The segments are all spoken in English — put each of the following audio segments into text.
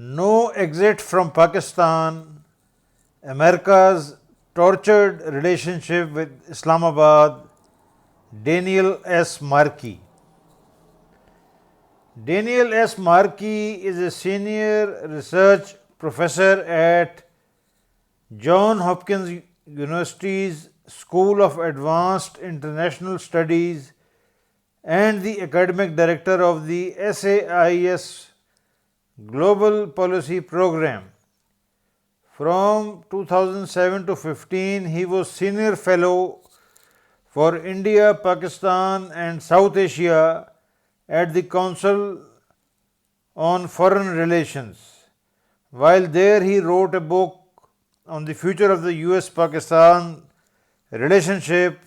No exit from Pakistan, America's tortured relationship with Islamabad, Daniel S. Markey. Daniel S. Markey is a senior research professor at Johns Hopkins University's School of Advanced International Studies and the academic director of the SAIS Global Policy Program. From 2007 to 15, he was Senior Fellow for India, Pakistan and South Asia at the Council on Foreign Relations. While there, he wrote a book on the future of the US-Pakistan relationship,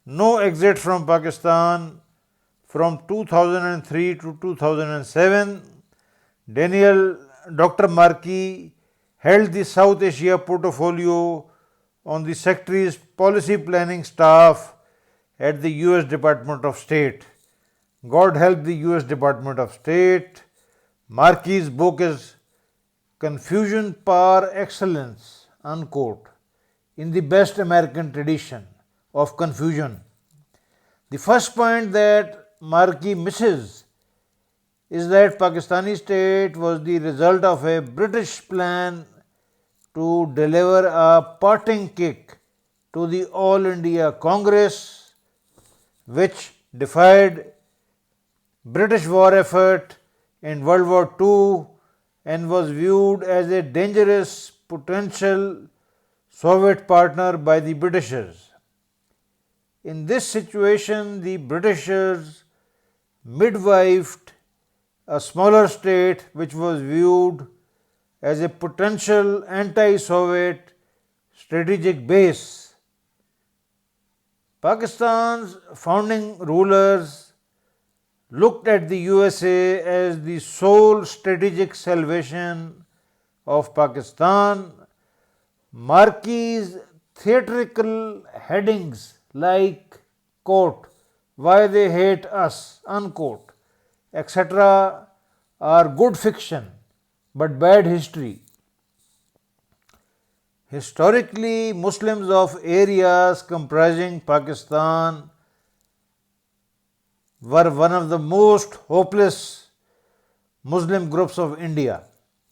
No Exit from Pakistan, from 2003 to 2007. Dr. Markey held the South Asia portfolio on the Secretary's policy planning staff at the US Department of State. God help the US Department of State. Markey's book is Confusion par excellence, unquote, in the best American tradition of confusion. The first point that Markey misses is that Pakistani state was the result of a British plan to deliver a parting kick to the All India Congress, which defied British war effort in World War II and was viewed as a dangerous potential Soviet partner by the Britishers. In this situation, the Britishers midwifed a smaller state which was viewed as a potential anti-Soviet strategic base. Pakistan's founding rulers looked at the USA as the sole strategic salvation of Pakistan. Markey's theatrical headings like, quote, why they hate us, unquote, etc. are good fiction but bad history. Historically, Muslims of areas comprising Pakistan were one of the most hopeless Muslim groups of India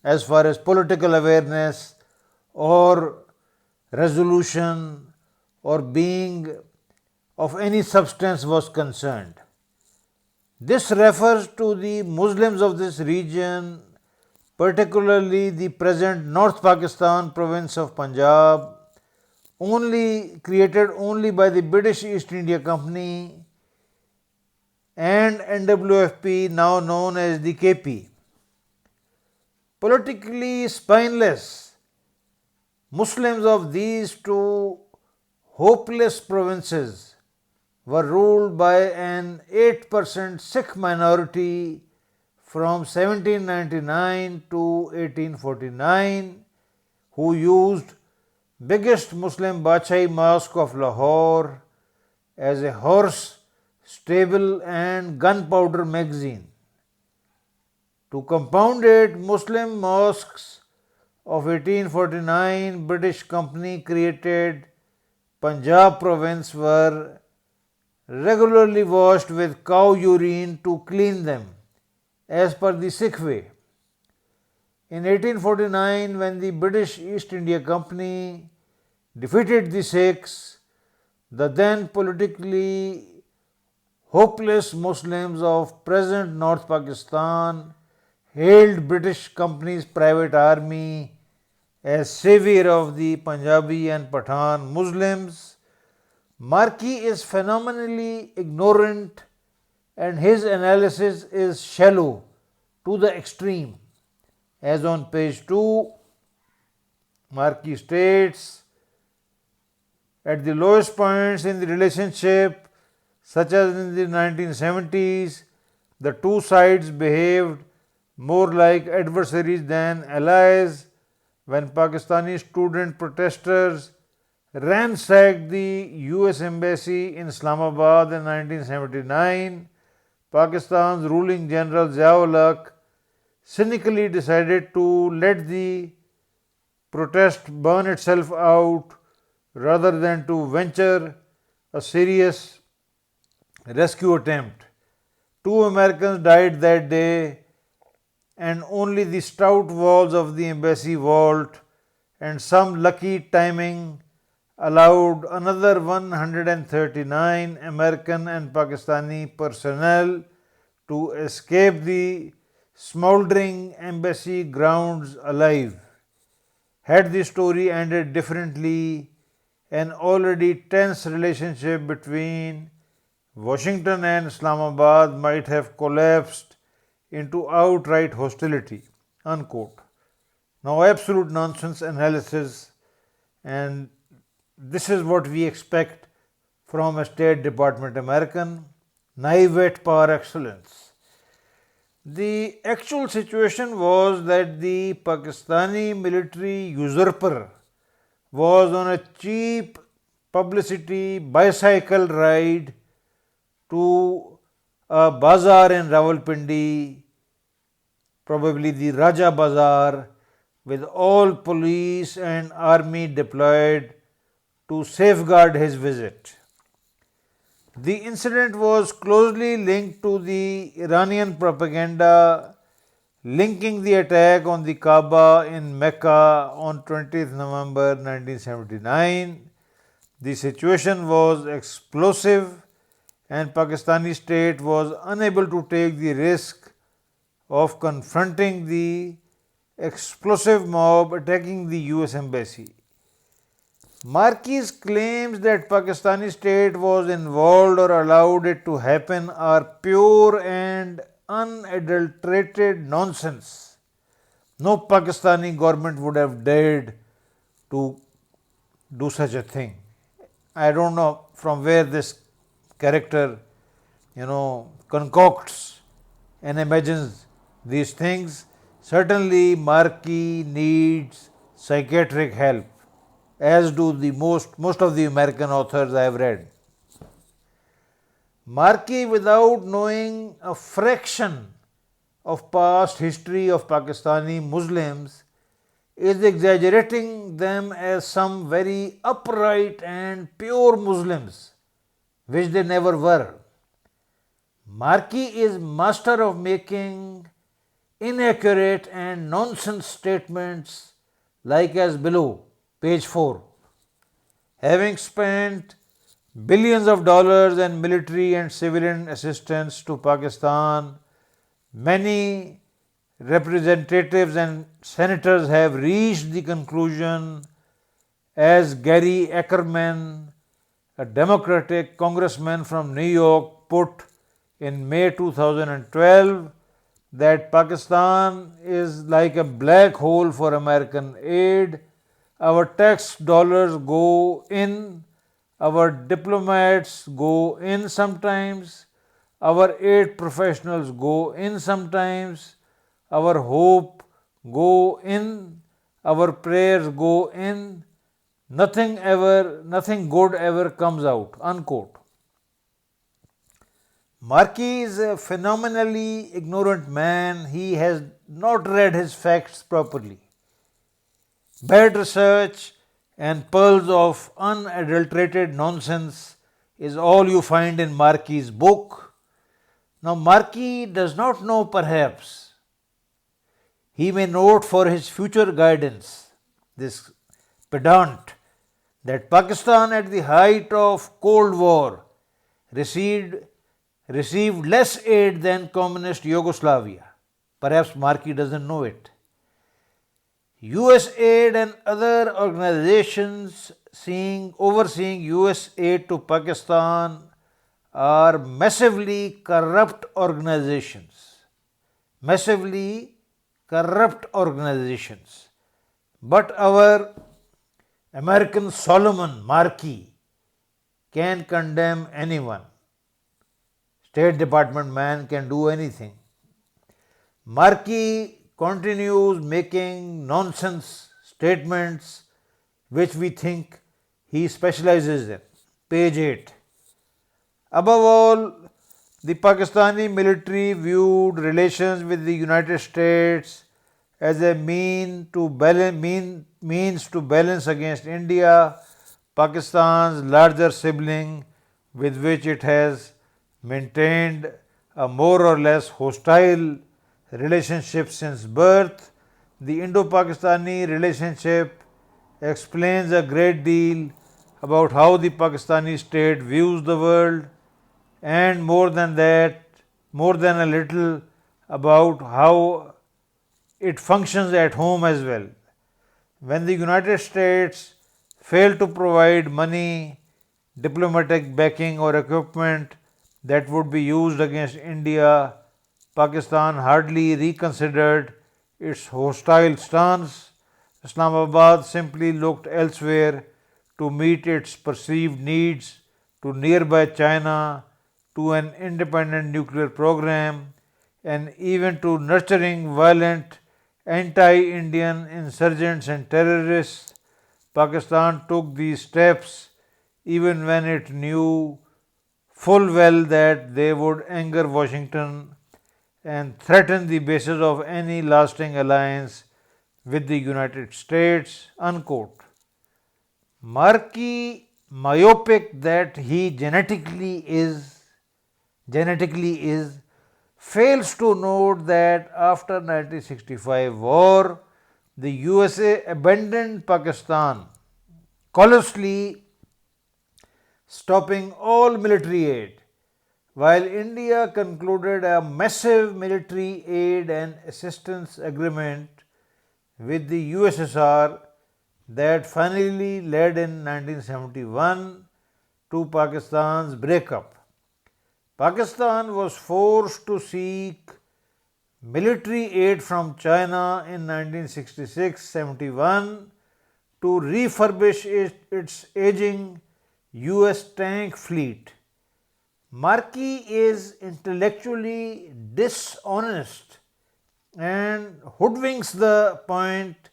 as far as political awareness or resolution or being of any substance was concerned. This refers to the Muslims of this region, particularly the present North Pakistan province of Punjab, created only by the British East India Company and NWFP, now known as the KP. Politically spineless, Muslims of these two hopeless provinces were ruled by an 8% Sikh minority from 1799 to 1849, who used biggest Muslim Badshahi Mosque of Lahore as a horse stable and gunpowder magazine. To compound it, Muslim mosques of 1849 British Company created Punjab province were regularly washed with cow urine to clean them, as per the Sikh way. In 1849, when the British East India Company defeated the Sikhs, the then politically hopeless Muslims of present North Pakistan hailed British Company's private army as savior of the Punjabi and Pathan Muslims. Markey is phenomenally ignorant and his analysis is shallow to the extreme. As on page 2, Markey states, at the lowest points in the relationship, such as in the 1970s, the two sides behaved more like adversaries than allies. When Pakistani student protesters ransacked the US Embassy in Islamabad in 1979, Pakistan's ruling General Zia-ul-Haq cynically decided to let the protest burn itself out rather than to venture a serious rescue attempt. Two Americans died that day, and only the stout walls of the embassy vault and some lucky timing allowed another 139 American and Pakistani personnel to escape the smoldering embassy grounds alive. Had the story ended differently, an already tense relationship between Washington and Islamabad might have collapsed into outright hostility. Unquote. Now, absolute nonsense analysis, and this is what we expect from a State Department American, naivete par excellence. The actual situation was that the Pakistani military usurper was on a cheap publicity bicycle ride to a bazaar in Rawalpindi, probably the Raja Bazaar, with all police and army deployed to safeguard his visit. The incident was closely linked to the Iranian propaganda linking the attack on the Kaaba in Mecca on 20th November 1979. The situation was explosive and Pakistani state was unable to take the risk of confronting the explosive mob attacking the US embassy. Markey's claims that Pakistani state was involved or allowed it to happen are pure and unadulterated nonsense. No Pakistani government would have dared to do such a thing. I don't know from where this character, concocts and imagines these things. Certainly, Markey needs psychiatric help, as do the most of the American authors I have read. Markey, without knowing a fraction of past history of Pakistani Muslims, is exaggerating them as some very upright and pure Muslims, which they never were. Markey is master of making inaccurate and nonsense statements like as below, page 4. Having spent billions of dollars in military and civilian assistance to Pakistan, many representatives and senators have reached the conclusion, as Gary Ackerman, a Democratic congressman from New York, put in May 2012, that Pakistan is like a black hole for American aid. Our tax dollars go in, our diplomats go in sometimes, our aid professionals go in sometimes, our hope go in, our prayers go in, nothing good ever comes out. Unquote. Markey is a phenomenally ignorant man. He has not read his facts properly. Bad research and pearls of unadulterated nonsense is all you find in Markey's book. Now, Markey does not know, perhaps. He may note for his future guidance, this pedant, that Pakistan at the height of Cold War received less aid than communist Yugoslavia. Perhaps Markey doesn't know it. US aid and other organizations overseeing US aid to Pakistan are massively corrupt organizations. But our American Solomon Markey can condemn anyone. State Department man can do anything. Markey continues making nonsense statements which we think he specializes in. Page 8. Above all, The Pakistani military viewed relations with the United States as a means to balance against India, Pakistan's larger sibling, with which it has maintained a more or less hostile relationship since birth. The Indo Pakistani relationship explains a great deal about how the Pakistani state views the world, and more than that, more than a little, about how it functions at home as well. When the United States failed to provide money, diplomatic backing, or equipment that would be used against India, Pakistan hardly reconsidered its hostile stance. Islamabad simply looked elsewhere to meet its perceived needs, to nearby China, to an independent nuclear program, and even to nurturing violent anti Indian insurgents and terrorists. Pakistan took these steps even when it knew full well that they would anger Washington and threaten the basis of any lasting alliance with the United States. Unquote. Markey, myopic that he genetically is, fails to note that after 1965 war, the USA abandoned Pakistan, callously stopping all military aid, while India concluded a massive military aid and assistance agreement with the USSR that finally led in 1971 to Pakistan's breakup. Pakistan was forced to seek military aid from China in 1966-71 to refurbish its aging US tank fleet. Markey is intellectually dishonest and hoodwinks the point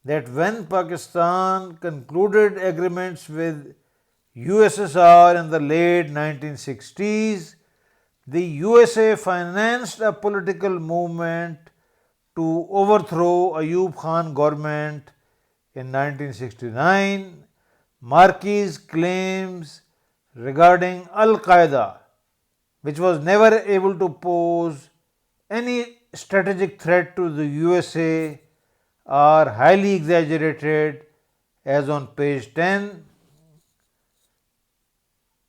that when Pakistan concluded agreements with USSR in the late 1960s, the USA financed a political movement to overthrow Ayub Khan government in 1969. Markey's claims regarding Al Qaeda, which was never able to pose any strategic threat to the USA, are highly exaggerated, as on page 10.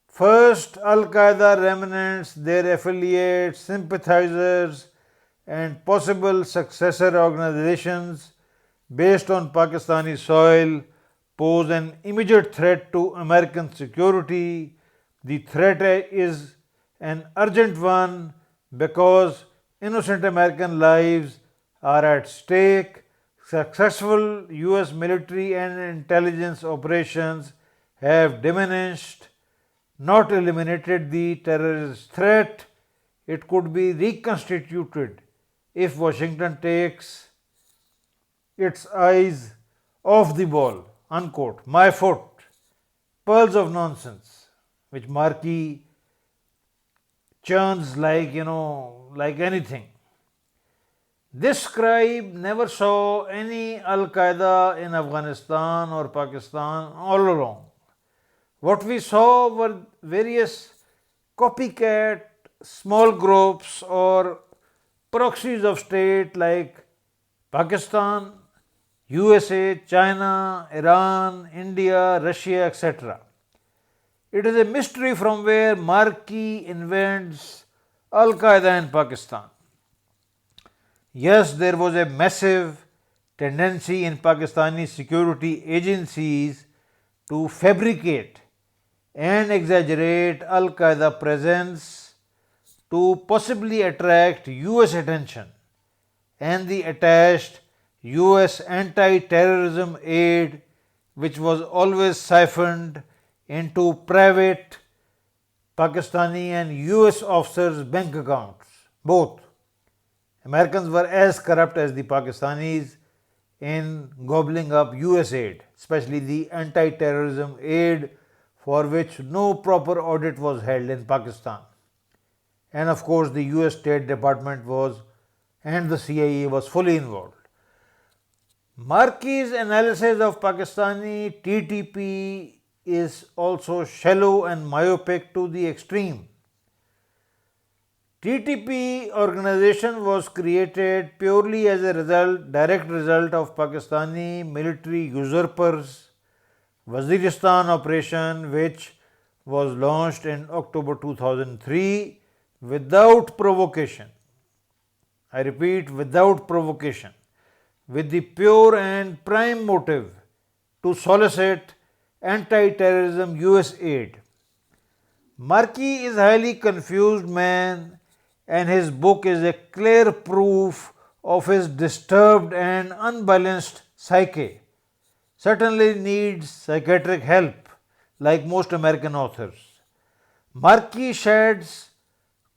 First, Al Qaeda remnants, their affiliates, sympathizers, and possible successor organizations based on Pakistani soil pose an immediate threat to American security. The threat is an urgent one because innocent American lives are at stake. Successful US military and intelligence operations have diminished, not eliminated, the terrorist threat. It could be reconstituted if Washington takes its eyes off the ball. Unquote. My foot. Pearls of nonsense, which Markey churns like anything. This scribe never saw any Al Qaeda in Afghanistan or Pakistan all along. What we saw were various copycat small groups or proxies of state like Pakistan, USA, China, Iran, India, Russia, etc. It is a mystery from where Markey invents Al Qaeda in Pakistan. Yes, there was a massive tendency in Pakistani security agencies to fabricate and exaggerate Al Qaeda presence to possibly attract US attention and the attached US anti-terrorism aid, which was always siphoned into private Pakistani and US officers' bank accounts. Both. Americans were as corrupt as the Pakistanis in gobbling up US aid, especially the anti-terrorism aid, for which no proper audit was held in Pakistan. and of course the US State Department was and the CIA was fully involved. Markey's analysis of Pakistani TTP is also shallow and myopic to the extreme. TTP organization was created purely as a direct result of Pakistani military usurpers Waziristan operation, which was launched in October 2003 without provocation. I repeat, without provocation, with the pure and prime motive to solicit anti-terrorism US aid. Markey is a highly confused man, and his book is a clear proof of his disturbed and unbalanced psyche. Certainly needs psychiatric help, like most American authors. Markey sheds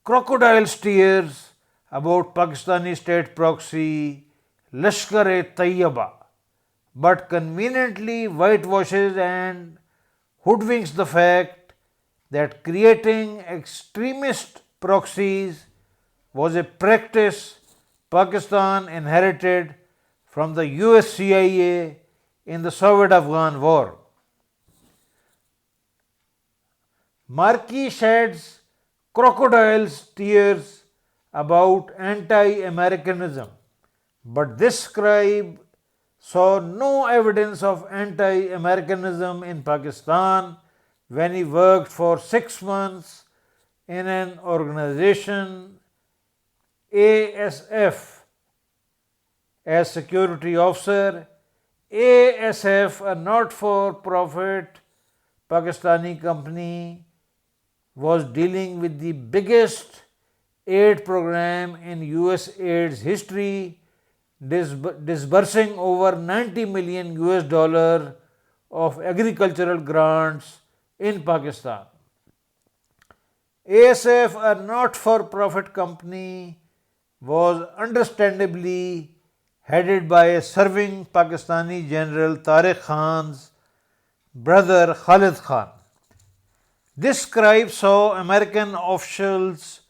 crocodile's tears about Pakistani state proxy Lashkar-e-Taiba, but conveniently whitewashes and hoodwinks the fact that creating extremist proxies was a practice Pakistan inherited from the US CIA in the Soviet-Afghan War. Markey sheds crocodile's tears about anti-Americanism, but this scribe saw no evidence of anti-Americanism in Pakistan when he worked for 6 months in an organization, ASF, as security officer. ASF, a not-for-profit Pakistani company, was dealing with the biggest aid program in US aid's history, disbursing over 90 million US dollar of agricultural grants in Pakistan. ASF, a not-for-profit company, was understandably headed by a serving Pakistani General Tariq Khan's brother Khalid Khan. This scribe saw American officials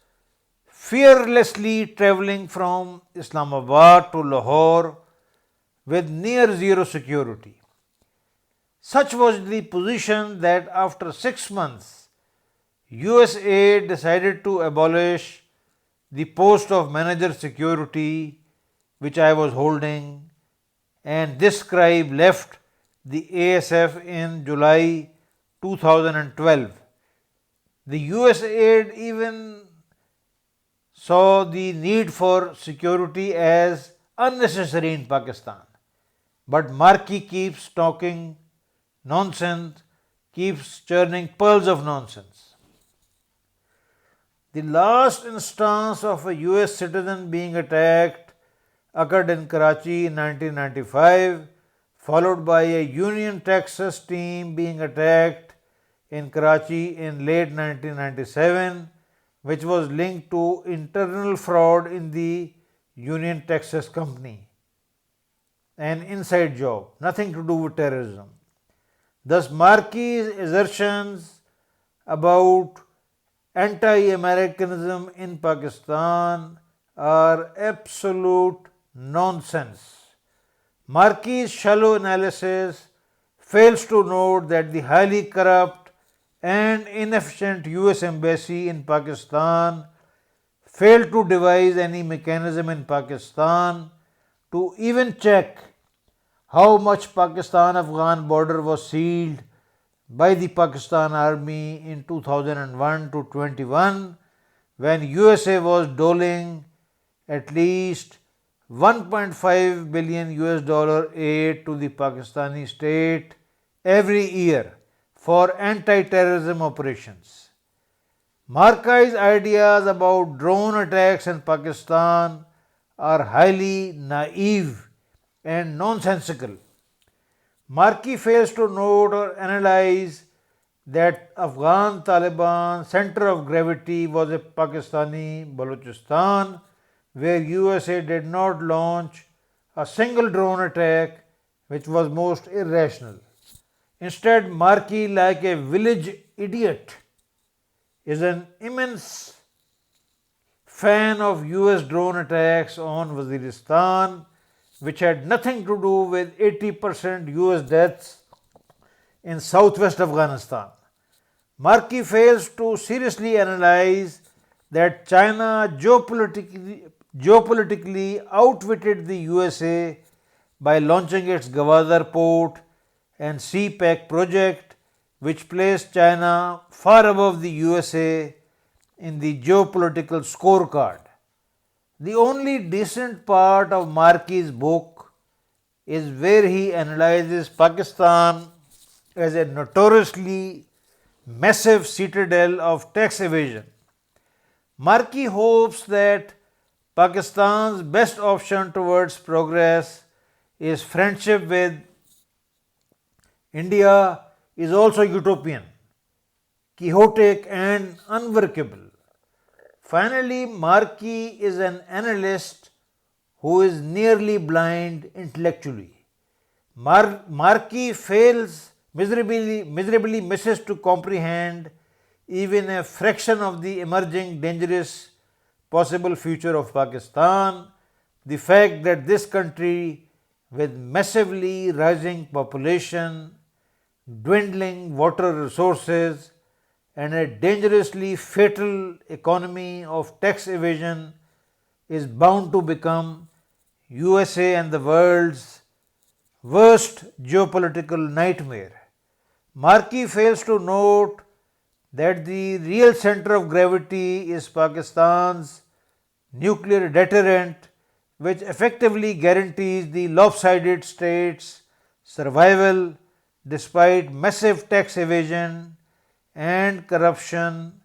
fearlessly traveling from Islamabad to Lahore with near zero security. Such was the position that after 6 months, USA decided to abolish the post of manager security which I was holding, and this scribe left the ASF in July 2012. The US aid even saw the need for security as unnecessary in Pakistan. But Markey keeps talking nonsense, keeps churning pearls of nonsense. The last instance of a US citizen being attacked occurred in Karachi in 1995, followed by a Union Texas team being attacked in Karachi in late 1997, which was linked to internal fraud in the Union Texas company, an inside job, nothing to do with terrorism. Thus, Markey's assertions about anti-Americanism in Pakistan are absolute nonsense. Markey's shallow analysis fails to note that the highly corrupt and inefficient US embassy in Pakistan failed to devise any mechanism in Pakistan to even check how much Pakistan-Afghan border was sealed by the Pakistan Army in 2001 to 21, when USA was doling at least 1.5 billion US dollar aid to the Pakistani state every year for anti-terrorism operations. Markey's ideas about drone attacks in Pakistan are highly naive and nonsensical. Markey fails to note or analyze that Afghan Taliban center of gravity was a Pakistani Balochistan, where USA did not launch a single drone attack, which was most irrational. Instead, Markey, like a village idiot, is an immense fan of US drone attacks on Waziristan, which had nothing to do with 80% US deaths in southwest Afghanistan. Markey fails to seriously analyze that China geopolitically outwitted the USA by launching its Gwadar port and CPEC project, which placed China far above the USA in the geopolitical scorecard. The only decent part of Markey's book is where he analyzes Pakistan as a notoriously massive citadel of tax evasion. Markey hopes that Pakistan's best option towards progress is friendship with India is also utopian, quixotic and unworkable. Finally, Markey is an analyst who is nearly blind intellectually. Markey miserably misses to comprehend even a fraction of the emerging dangerous possible future of Pakistan, the fact that this country with massively rising population, dwindling water resources and a dangerously fatal economy of tax evasion is bound to become USA and the world's worst geopolitical nightmare. Markey fails to note that the real center of gravity is Pakistan's nuclear deterrent, which effectively guarantees the lopsided state's survival despite massive tax evasion and corruption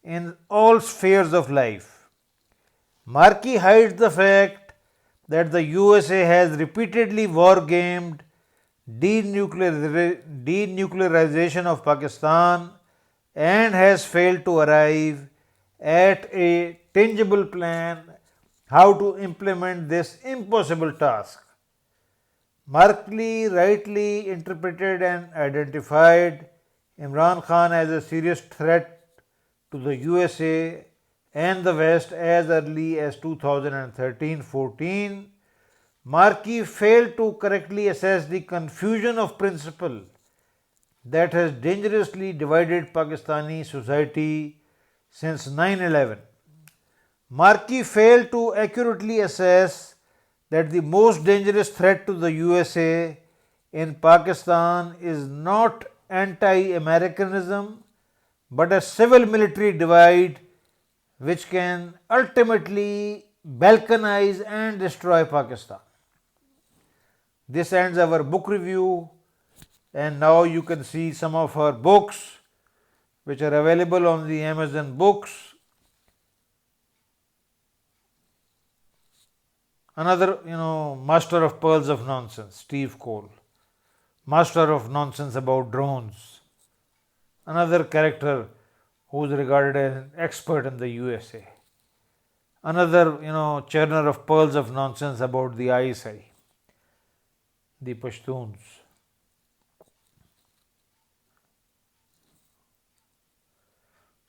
in all spheres of life. Markey hides the fact that the USA has repeatedly wargamed denuclearization of Pakistan and has failed to arrive at a tangible plan how to implement this impossible task. Markey rightly interpreted and identified Imran Khan as a serious threat to the USA and the West as early as 2013-14. Markey failed to correctly assess the confusion of principle that has dangerously divided Pakistani society since 9/11. Markey failed to accurately assess that the most dangerous threat to the USA in Pakistan is not anti-Americanism but a civil military divide which can ultimately balkanize and destroy Pakistan. This ends our book review, and now you can see some of our books which are available on the Amazon books. Another, master of pearls of nonsense, Steve Cole, master of nonsense about drones. Another character who is regarded as an expert in the USA. Another, churner of pearls of nonsense about the ISI, the Pashtuns.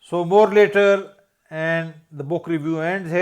So more later, and the book review ends here.